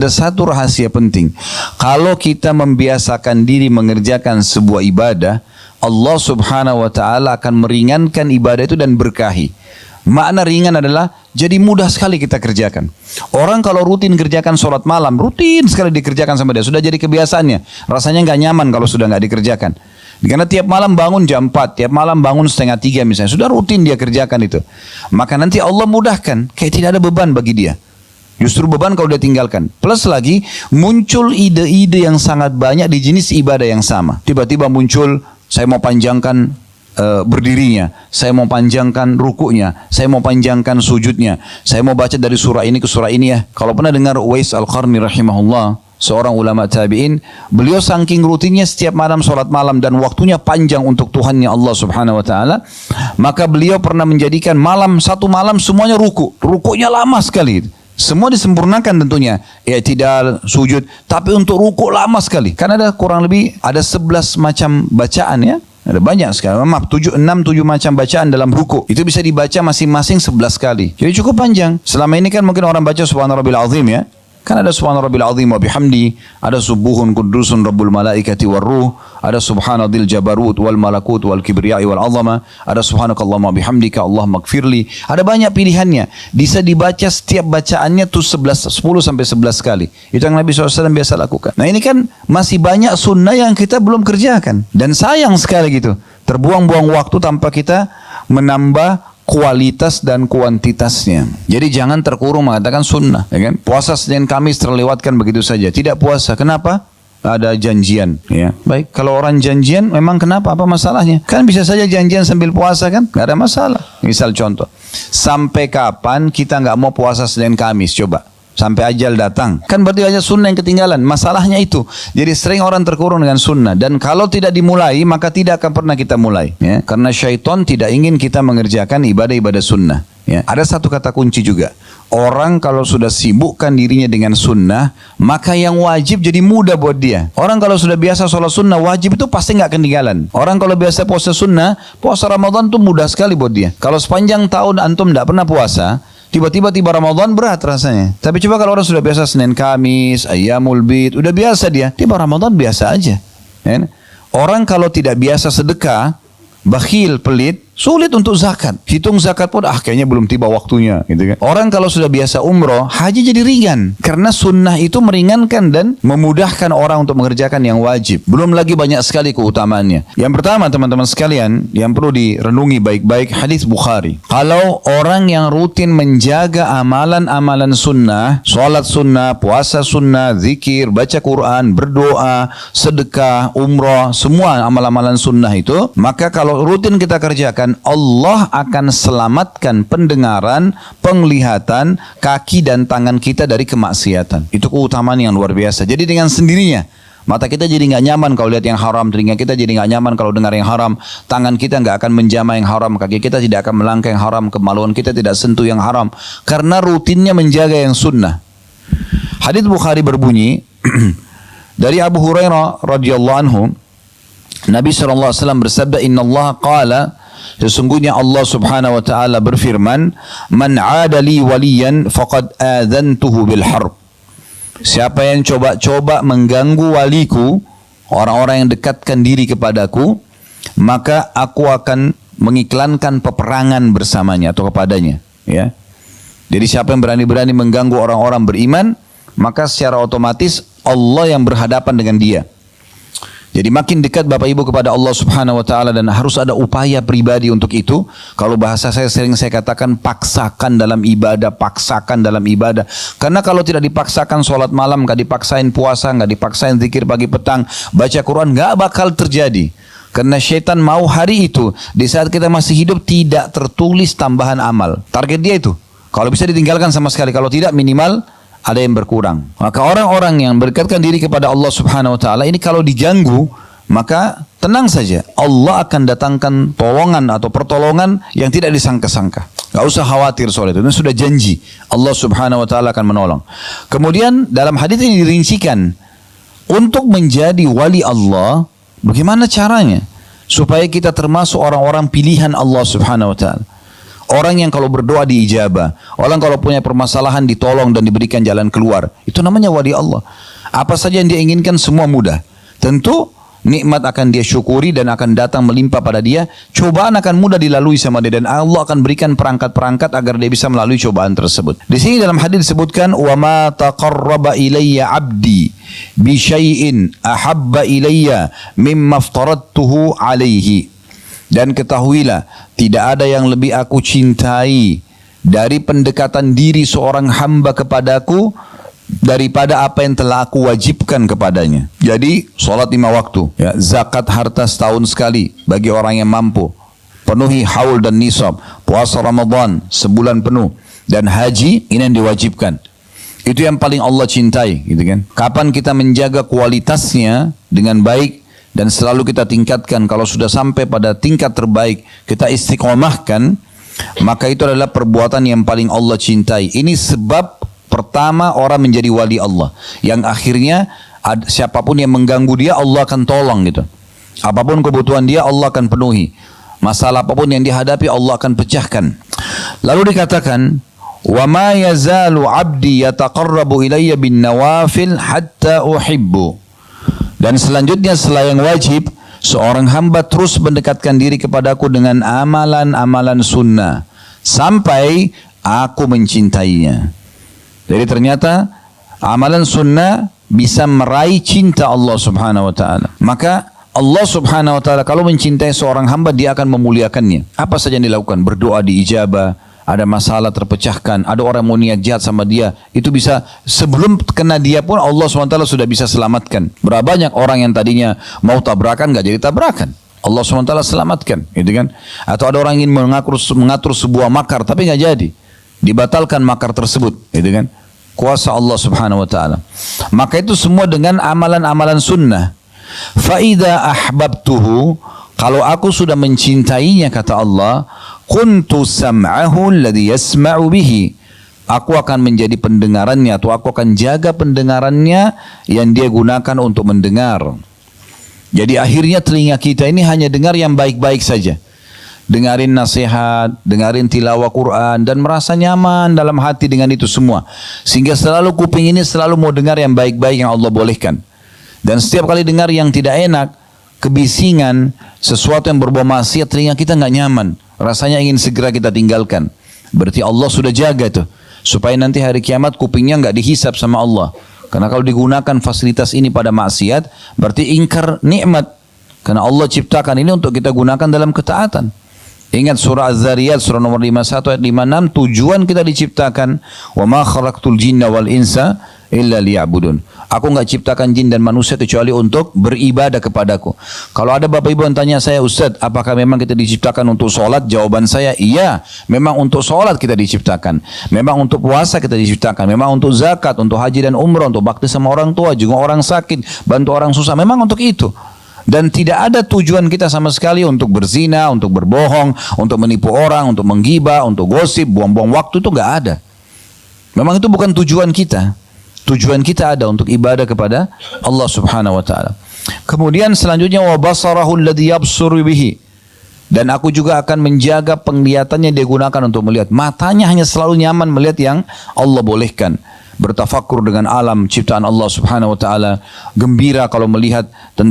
Ada satu rahasia penting. Kalau kita membiasakan diri mengerjakan sebuah ibadah, Allah subhanahu wa ta'ala akan meringankan ibadah itu dan berkahi. Makna ringan adalah jadi mudah sekali kita kerjakan. Orang kalau rutin kerjakan sholat malam, rutin sekali dikerjakan sama dia. Sudah jadi kebiasaannya. Rasanya nggak nyaman kalau sudah nggak dikerjakan. Karena tiap malam bangun jam 4, tiap malam bangun 2:30 misalnya. Sudah rutin dia kerjakan itu. Maka nanti Allah mudahkan, kayak tidak ada beban bagi dia. Justru beban kalau dia tinggalkan. Plus lagi muncul ide-ide yang sangat banyak di jenis ibadah yang sama. Tiba-tiba muncul, saya mau panjangkan berdirinya, saya mau panjangkan rukuknya, saya mau panjangkan sujudnya, saya mau baca dari surah ini ke surah ini ya. Kalau pernah dengar Uwais Al-Qarni rahimahullah, seorang ulama tabi'in, beliau saking rutinnya setiap malam sholat malam dan waktunya panjang untuk Tuhannya Allah subhanahu wa ta'ala, maka beliau pernah menjadikan satu malam semuanya rukuknya lama sekali. Semua disempurnakan tentunya, i'tidal, sujud, tapi untuk rukuk lama sekali. Karena ada kurang lebih ada 11 macam bacaan ya. Ada banyak sekali, 7 macam bacaan dalam rukuk. Itu bisa dibaca masing-masing 11 kali. Jadi cukup panjang. Selama ini kan mungkin orang baca subhana rabbil azim ya. Kan ada subhana rabbil azim wa bihamdi, ada subuhun kudusun rabbul malaikati war ruh, ada subhanadil jabarut wal malakut wal kibriyai wal azama, ada subhanakallahumma bihamdika Allahumma gfirli. Ada banyak pilihannya. Bisa dibaca setiap bacaannya tuh 10 sampai 11 kali. Itu yang Nabi SAW biasa lakukan. Nah ini kan masih banyak sunnah yang kita belum kerjakan. Dan sayang sekali gitu. Terbuang-buang waktu tanpa kita menambah kualitas dan kuantitasnya. Jadi jangan terkurung mengatakan sunnah, ya kan? Puasa Senin Kamis terlewatkan begitu saja. Tidak puasa. Kenapa? Ada janjian, ya. Baik, kalau orang janjian memang kenapa? Apa masalahnya? Kan bisa saja janjian sambil puasa kan? Gak ada masalah. Misal contoh, sampai kapan kita nggak mau puasa Senin Kamis? Coba. Sampai ajal datang. Kan berarti aja sunnah yang ketinggalan. Masalahnya itu. Jadi sering orang terkurung dengan sunnah. Dan kalau tidak dimulai, maka tidak akan pernah kita mulai. Ya? Karena syaitan tidak ingin kita mengerjakan ibadah-ibadah sunnah. Ya? Ada satu kata kunci juga. Orang kalau sudah sibukkan dirinya dengan sunnah, maka yang wajib jadi mudah buat dia. Orang kalau sudah biasa sholat sunnah, wajib itu pasti nggak ketinggalan. Orang kalau biasa puasa sunnah, puasa Ramadan itu mudah sekali buat dia. Kalau sepanjang tahun antum tidak pernah puasa, tiba-tiba tiba Ramadan berat rasanya. Tapi coba kalau orang sudah biasa Senin Kamis, Ayyamul Bid, udah biasa dia. Tiba Ramadan biasa aja. Ya? Orang kalau tidak biasa sedekah, bakhil, pelit, sulit untuk zakat. Hitung zakat pun kayaknya belum tiba waktunya gitu kan. Orang kalau sudah biasa umroh, haji jadi ringan. Karena sunnah itu meringankan dan memudahkan orang untuk mengerjakan yang wajib. Belum lagi banyak sekali keutamaannya. Yang pertama teman-teman sekalian, yang perlu direnungi baik-baik, hadis Bukhari. Kalau orang yang rutin menjaga amalan-amalan sunnah, sholat sunnah, puasa sunnah, zikir, baca Quran, berdoa, sedekah, umroh, semua amalan-amalan sunnah itu, maka kalau rutin kita kerjakan, Allah akan selamatkan pendengaran, penglihatan, kaki dan tangan kita dari kemaksiatan. Itu keutamaan yang luar biasa. Jadi dengan sendirinya mata kita jadi nggak nyaman kalau lihat yang haram, telinga kita jadi nggak nyaman kalau dengar yang haram, tangan kita nggak akan menjamah yang haram, kaki kita tidak akan melangkah yang haram, kemaluan kita tidak sentuh yang haram, karena rutinnya menjaga yang sunnah. Hadits Bukhari berbunyi dari Abu Hurairah radhiyallahu anhu, Nabi SAW bersabda, Inna Allah qala, sesungguhnya Allah subhanahu wa ta'ala berfirman, Man adali waliyan faqad adhantuhu bil harb. Siapa yang coba-coba mengganggu waliku, orang-orang yang dekatkan diri kepadaku, maka aku akan mengiklankan peperangan bersamanya atau kepadanya. Ya. Jadi siapa yang berani-berani mengganggu orang-orang beriman, maka secara otomatis Allah yang berhadapan dengan dia. Jadi makin dekat Bapak Ibu kepada Allah subhanahu wa ta'ala, dan harus ada upaya pribadi untuk itu. Kalau bahasa saya sering saya katakan, paksakan dalam ibadah, paksakan dalam ibadah. Karena kalau tidak dipaksakan sholat malam, gak dipaksain puasa, gak dipaksain zikir pagi petang, baca Quran, gak bakal terjadi. Karena syaitan mau hari itu, di saat kita masih hidup, tidak tertulis tambahan amal. Target dia itu. Kalau bisa ditinggalkan sama sekali, kalau tidak minimal ada yang berkurang. Maka orang-orang yang berdekatkan diri kepada Allah subhanahu wa ta'ala ini kalau diganggu, maka tenang saja, Allah akan datangkan tolongan atau pertolongan yang tidak disangka-sangka. Gak usah khawatir soal itu sudah janji Allah subhanahu wa ta'ala akan menolong. Kemudian dalam hadis ini dirincikan, untuk menjadi wali Allah, bagaimana caranya supaya kita termasuk orang-orang pilihan Allah subhanahu wa ta'ala. Orang yang kalau berdoa diijabah. Orang kalau punya permasalahan ditolong dan diberikan jalan keluar. Itu namanya wali Allah. Apa saja yang dia inginkan semua mudah. Tentu nikmat akan dia syukuri dan akan datang melimpah pada dia. Cobaan akan mudah dilalui sama dia dan Allah akan berikan perangkat-perangkat agar dia bisa melalui cobaan tersebut. Di sini dalam hadis disebutkan wa ma taqarraba ilayya 'abdi bi syai'in ahabba ilayya mimma aftaradtuhu alaihi. Dan ketahuilah, tidak ada yang lebih aku cintai dari pendekatan diri seorang hamba kepadaku daripada apa yang telah aku wajibkan kepadanya. Jadi, sholat 5 waktu, ya, zakat harta setahun sekali bagi orang yang mampu, penuhi haul dan nisab, puasa Ramadan sebulan penuh, dan haji ini yang diwajibkan. Itu yang paling Allah cintai, gitu kan? Kapan kita menjaga kualitasnya dengan baik, dan selalu kita tingkatkan, kalau sudah sampai pada tingkat terbaik kita istiqomahkan, maka itu adalah perbuatan yang paling Allah cintai. Ini sebab pertama orang menjadi wali Allah, yang akhirnya siapapun yang mengganggu dia Allah akan tolong gitu. Apapun kebutuhan dia Allah akan penuhi, masalah apapun yang dihadapi Allah akan pecahkan. Lalu dikatakan wa ma yazalu 'abdi yataqarrabu ilayya bin nawafil hatta uhibbu. Dan selanjutnya setelah yang wajib, seorang hamba terus mendekatkan diri kepadaku dengan amalan-amalan sunnah sampai aku mencintainya. Jadi ternyata amalan sunnah bisa meraih cinta Allah Subhanahu wa taala. Maka Allah Subhanahu wa taala kalau mencintai seorang hamba, dia akan memuliakannya. Apa saja yang dilakukan, berdoa diijabah, ada masalah terpecahkan, ada orang mau niat jahat sama dia, itu bisa sebelum kena dia pun Allah SWT sudah bisa selamatkan. Berapa banyak orang yang tadinya mau tabrakan gak jadi tabrakan, Allah SWT selamatkan, gitu kan? Atau ada orang ingin mengatur sebuah makar tapi gak jadi, dibatalkan makar tersebut, gitu kan? Kuasa Allah Subhanahu Wa Taala. Maka itu semua dengan amalan-amalan sunnah. Faida ahbabtuhu, kalau aku sudah mencintainya, kata Allah, kuntu sam'ahu alladhi yasma'u bihi, aku akan menjadi pendengarannya, atau aku akan jaga pendengarannya yang dia gunakan untuk mendengar. Jadi akhirnya telinga kita ini hanya dengar yang baik-baik saja, dengarin nasihat, dengarin tilawah Quran, dan merasa nyaman dalam hati dengan itu semua, sehingga selalu kuping ini selalu mau dengar yang baik-baik yang Allah bolehkan. Dan setiap kali dengar yang tidak enak, kebisingan, sesuatu yang berbau maksiat, telinga kita nggak nyaman, rasanya ingin segera kita tinggalkan. Berarti Allah sudah jaga tuh, supaya nanti hari kiamat kupingnya nggak dihisap sama Allah. Karena kalau digunakan fasilitas ini pada maksiat, berarti ingkar nikmat. Karena Allah ciptakan ini untuk kita gunakan dalam ketaatan. Ingat surah Az-Zariyat, surah nomor 51 ayat 56, tujuan kita diciptakan, wa ma khalaqtul jinna wal insa illa liya'budun. Aku enggak ciptakan jin dan manusia kecuali untuk beribadah kepadaku. Kalau ada bapak ibu yang tanya saya, Ustaz, apakah memang kita diciptakan untuk sholat? Jawaban saya, iya. Memang untuk sholat kita diciptakan. Memang untuk puasa kita diciptakan. Memang untuk zakat, untuk haji dan umrah, untuk bakti sama orang tua, juga orang sakit, bantu orang susah. Memang untuk itu. Dan tidak ada tujuan kita sama sekali untuk berzina, untuk berbohong, untuk menipu orang, untuk menggibah, untuk gosip, buang-buang waktu, itu enggak ada. Memang itu bukan tujuan kita. Tujuan kita ada untuk ibadah kepada Allah Subhanahu wa taala. Kemudian selanjutnya wa basarahu alladhi yabsuru bihi. Dan aku juga akan menjaga penglihatannya dia gunakan untuk melihat. Matanya hanya selalu nyaman melihat yang Allah bolehkan. Bertafakur dengan alam ciptaan Allah Subhanahu wa taala, gembira kalau melihat tentang